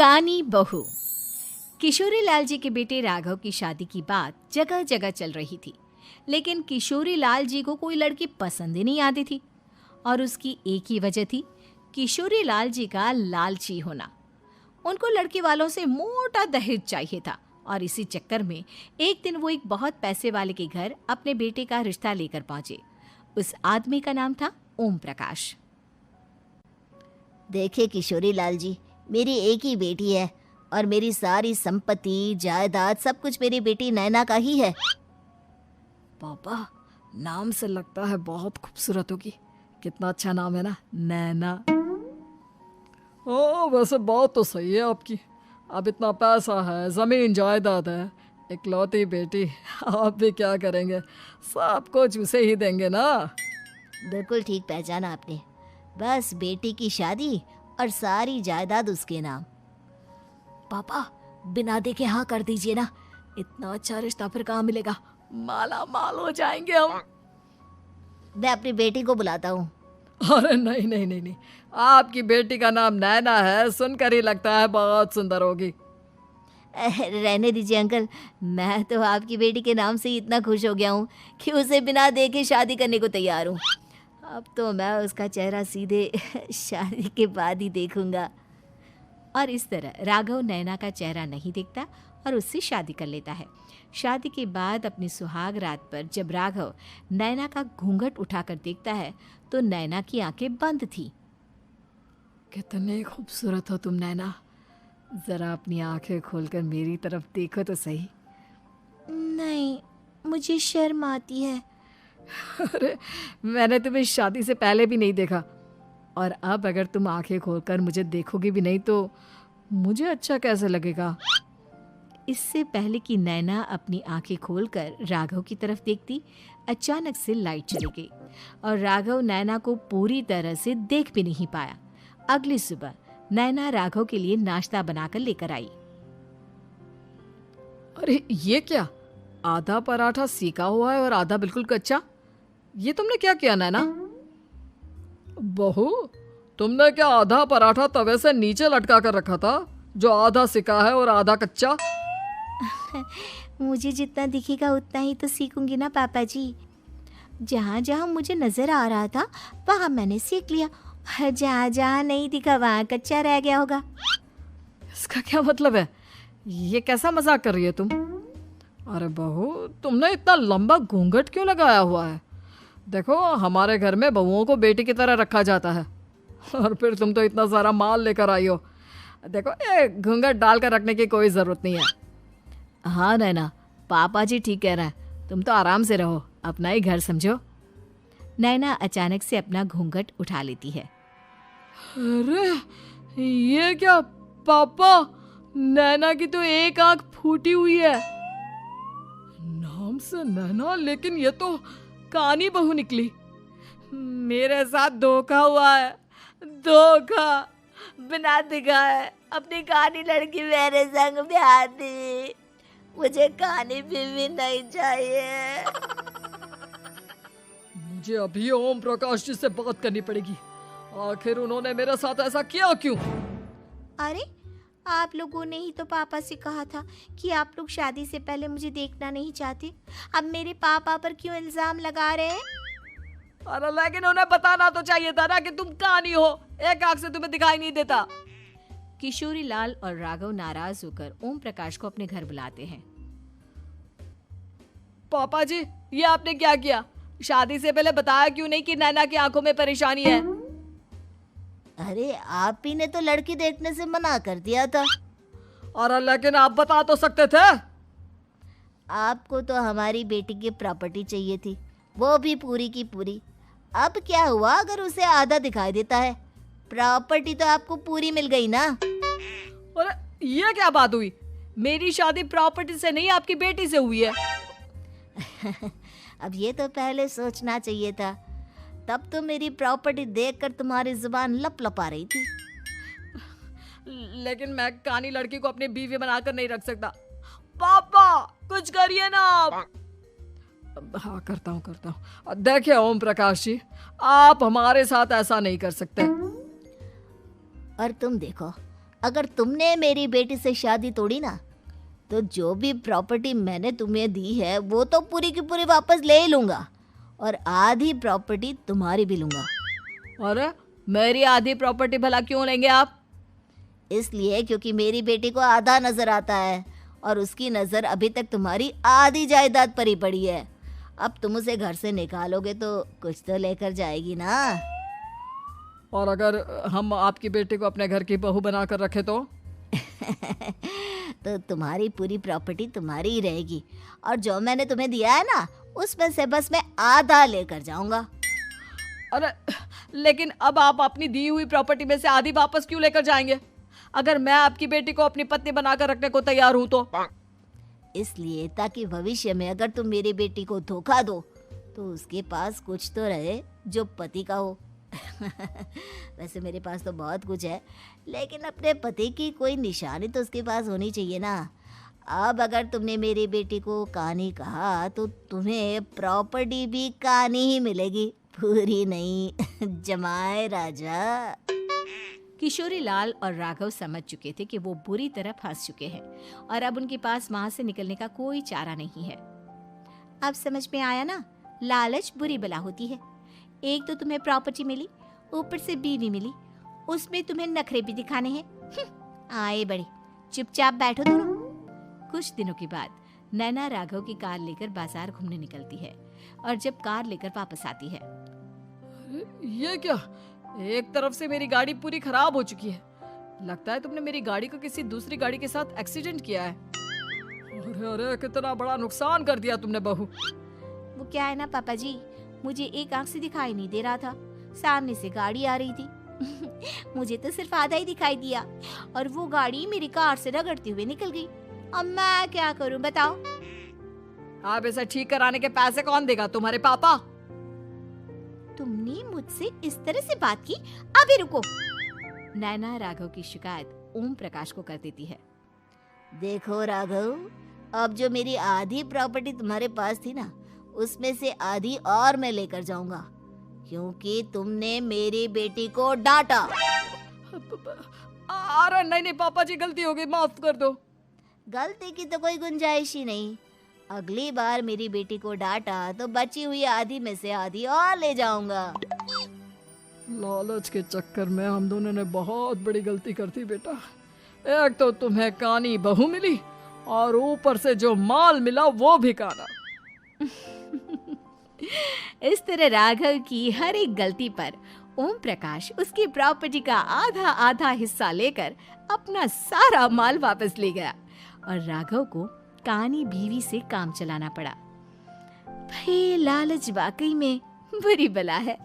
कानी बहू। किशोरी लाल जी के बेटे राघव की शादी की बात जगह जगह चल रही थी, लेकिन किशोरी लाल जी को कोई लड़की पसंद ही नहीं आती थी। और उसकी एक ही वजह थी, किशोरी लाल जी का लालची होना। उनको लड़की वालों से मोटा दहेज चाहिए था और इसी चक्कर में एक दिन वो एक बहुत पैसे वाले के घर अपने बेटे का रिश्ता लेकर पहुंचे। उस आदमी का नाम था ओम प्रकाश। देखिए किशोरी लाल जी, मेरी एक ही बेटी है और मेरी सारी संपत्ति जायदाद सब कुछ मेरी बेटी नैना का ही है। पापा, नाम से लगता है बहुत खूबसूरत होगी। कितना अच्छा नाम है ना, नैना। ओ, वैसे बात तो सही है आपकी। अब इतना पैसा है, जमीन जायदाद है, इकलौती बेटी, आप भी क्या करेंगे? सब कुछ उसे ही देंगे ना। बिल्कुल ठीक पहचाना आपने। बस बेटी की शादी और सारी जायदाद उसके नाम। पापा, बिना देखे हाँ कर दीजिए ना। इतना अच्छा रिश्ता फिर कहाँ मिलेगा? माला माल हो जाएंगे हम। मैं अपनी बेटी को बुलाता हूँ। अरे नहीं नहीं नहीं नहीं, आपकी बेटी का नाम नैना है, सुनकर ही लगता है बहुत सुंदर होगी। रहने दीजिए अंकल, मैं तो आपकी बेटी के नाम से ही इतना खुश हो गया हूँ कि उसे बिना देखे शादी करने को तैयार हूँ। अब तो मैं उसका चेहरा सीधे शादी के बाद ही देखूंगा। और इस तरह राघव नैना का चेहरा नहीं देखता और उससे शादी कर लेता है। शादी के बाद अपनी सुहाग रात पर जब राघव नैना का घूंघट उठाकर देखता है तो नैना की आंखें बंद थी। कितने खूबसूरत हो तुम नैना, जरा अपनी आंखें खोलकर मेरी तरफ देखो तो सही। नहीं, मुझे शर्म आती है। अरे, मैंने तुम्हें शादी से पहले भी नहीं देखा, और अब अगर तुम आंखें खोलकर मुझे देखोगी भी नहीं तो मुझे अच्छा कैसे लगेगा? इससे पहले कि नैना अपनी आंखें खोलकर राघव की तरफ देखती, अचानक से लाइट चली गई और राघव नैना को पूरी तरह से देख भी नहीं पाया। अगली सुबह नैना राघव के लिए नाश्ता बनाकर लेकर आई। अरे ये क्या, आधा पराठा सेका हुआ है और आधा बिल्कुल कच्चा। ये तुमने क्या किया नैना? बहू, तुमने क्या आधा पराठा तवे से नीचे लटका कर रखा था, जो आधा सिका है और आधा कच्चा? मुझे जितना दिखेगा उतना ही तो सीखूंगी ना पापा जी। जहाँ जहाँ मुझे नजर आ रहा था वहाँ मैंने सीख लिया, जहाँ जहाँ नहीं दिखा वहाँ कच्चा रह गया होगा। इसका क्या मतलब है? ये कैसा मजाक कर रही है तुम? अरे बहू, तुमने इतना लंबा घूंघट क्यों लगाया हुआ है? देखो, हमारे घर में बहुओं को बेटी की तरह रखा जाता है, और फिर तुम तो इतना सारा माल लेकर आई हो। देखो, ये घूंघट डालकर रखने की कोई ज़रूरत नहीं है। हाँ नैना, पापा जी ठीक कह रहे हैं, तुम तो आराम से रहो, अपना ही घर समझो। नैना अचानक से अपना घूंघट उठा लेती है। अरे ये क्या पापा, नैना की तो एक आंख फूटी हुई है। नाम से नैना, लेकिन ये तो कानी बहू निकली। मेरे साथ धोखा हुआ है, धोखा। बिना दिखाए अपनी कहानी लड़की मेरे संग ब्याह दी। मुझे कहानी भी नहीं चाहिए। मुझे अभी ओम प्रकाश जी से बात करनी पड़ेगी। आखिर उन्होंने मेरे साथ ऐसा किया क्यों? अरे, आप लोगों ने ही तो पापा से कहा था कि आप लोग शादी से पहले मुझे देखना नहीं चाहते। अब मेरे पापा पर क्यों इल्जाम लगा रहे हैं? अरे लेकिन उन्हें बताना तो चाहिए था ना कि तुम कहानी हो, एक आंख से तुम्हें दिखाई नहीं देता। किशोरी लाल और राघव नाराज होकर ओम प्रकाश को अपने घर बुलाते हैं। पापा जी, ये आपने क्या किया? शादी से पहले बताया क्यों नहीं कि नैना की आंखों में परेशानी है? अरे, आप ही ने तो लड़की देखने से मना कर दिया था। और लेकिन आप बता तो सकते थे। आपको तो हमारी बेटी की प्रॉपर्टी चाहिए थी, वो भी पूरी की पूरी। अब क्या हुआ अगर उसे आधा दिखाई देता है? प्रॉपर्टी तो आपको पूरी मिल गई ना। अरे ये क्या बात हुई? मेरी शादी प्रॉपर्टी से नहीं, आपकी बेटी से हुई है। अब ये तो पहले सोचना चाहिए था, तब तो मेरी प्रॉपर्टी देखकर तुम्हारी जुबान लप लपा रही थी। लेकिन मैं कानी लड़की को अपनी बीवी बनाकर नहीं रख सकता। पापा, कुछ करिए ना आप। हाँ, करता हूँ। देखिए ओम प्रकाश जी, आप हमारे साथ ऐसा नहीं कर सकते। और तुम देखो, अगर तुमने मेरी बेटी से शादी तोड़ी ना, तो जो भी प्रॉपर्टी मैंने तुम्हें दी है वो तो पूरी की पूरी वापस ले ही लूँगा, और आधी प्रॉपर्टी तुम्हारी भी लूँगा। अरे मेरी आधी प्रॉपर्टी भला क्यों लेंगे आप? इसलिए क्योंकि मेरी बेटी को आधा नजर आता है और उसकी नज़र अभी तक तुम्हारी आधी जायदाद पर ही पड़ी है। अब तुम उसे घर से निकालोगे तो कुछ तो लेकर जाएगी ना। और अगर हम आपकी बेटी को अपने घर की बहू बना कर रखे तो? तो तुम्हारी पूरी प्रॉपर्टी तुम्हारी ही रहेगी, और जो मैंने तुम्हें दिया है ना, उसमें से बस मैं आधा लेकर जाऊंगा। अरे लेकिन अब आप अपनी दी हुई प्रॉपर्टी में से आधी वापस क्यों लेकर जाएंगे? अगर मैं आपकी बेटी को अपनी पत्नी बनाकर रखने को तैयार हूं तो? इसलिए ताकि भविष्य में अगर तुम मेरी बेटी को धोखा दो तो उसके पास कुछ तो रहे जो पति का हो। वैसे मेरे पास तो बहुत कुछ है, लेकिन अपने पति की कोई निशानी तो उसके पास होनी चाहिए ना। अब अगर तुमने मेरी बेटी को कहानी कहा तो तुम्हें प्रॉपर्टी भी कहानी ही मिलेगी, पूरी नहीं। जमाए राजा। किशोरी लाल और राघव समझ चुके थे कि वो बुरी तरह फंस चुके हैं और अब उनके पास वहां से निकलने का कोई चारा नहीं है। अब समझ में आया ना, लालच बुरी बला होती है। एक तो तुम्हें प्रॉपर्टी मिली, ऊपर से बीवी मिली, उसमें तुम्हें नखरे भी दिखाने हैं। आए बड़े, चुपचाप बैठो दोनों। कुछ दिनों के बाद नैना राघव की कार लेकर बाजार घूमने निकलती है और जब कार लेकर वापस आती है, ये क्या? एक तरफ से मेरी गाड़ी पूरी खराब हो चुकी है। लगता है तुमने मेरी गाड़ी को किसी दूसरी गाड़ी के साथ एक्सीडेंट किया है। अरे अरे कितना बड़ा नुकसान कर दिया तुमने बहू। वो क्या है ना पापा जी, मुझे एक आंख से दिखाई नहीं दे रहा था, सामने से गाड़ी आ रही थी। मुझे तो सिर्फ आधा ही दिखाई दिया और वो गाड़ी मेरी कार से रगड़ते हुए निकल गई। अब मैं क्या करूं बताओ? आप इसे ठीक कराने के पैसे कौन देगा? तुम्हारे पापा। तुमने मुझसे इस तरह से बात की? अभी रुको। नैना राघव की शिकायत ओम प्रकाश को कर देती है। देखो राघव, अब जो मेरी आधी प्रॉपर्टी तुम्हारे पास थी ना, उसमें से आधी और मैं लेकर जाऊंगा, क्योंकि तुमने मेरी बेटी को डांटा। अरे नहीं नहीं पापा जी, गलती हो गई, माफ कर दो। गलती की तो कोई गुंजाइश ही नहीं। अगली बार मेरी बेटी को डांटा तो बची हुई आधी में से आधी और ले जाऊंगा। लालच के चक्कर में हम दोनों ने बहुत बड़ी गलती कर दी बेटा। एक तो तुम्हें कानी बहू मिली और ऊपर से जो माल मिला वो भी काना। इस तरह राघव की हर एक गलती पर ओम प्रकाश उसकी प्रॉपर्टी का आधा आधा हिस्सा लेकर अपना सारा माल वापस ले गया और राघव को कानी बीवी से काम चलाना पड़ा। भाई लालच वाकई में बुरी बला है।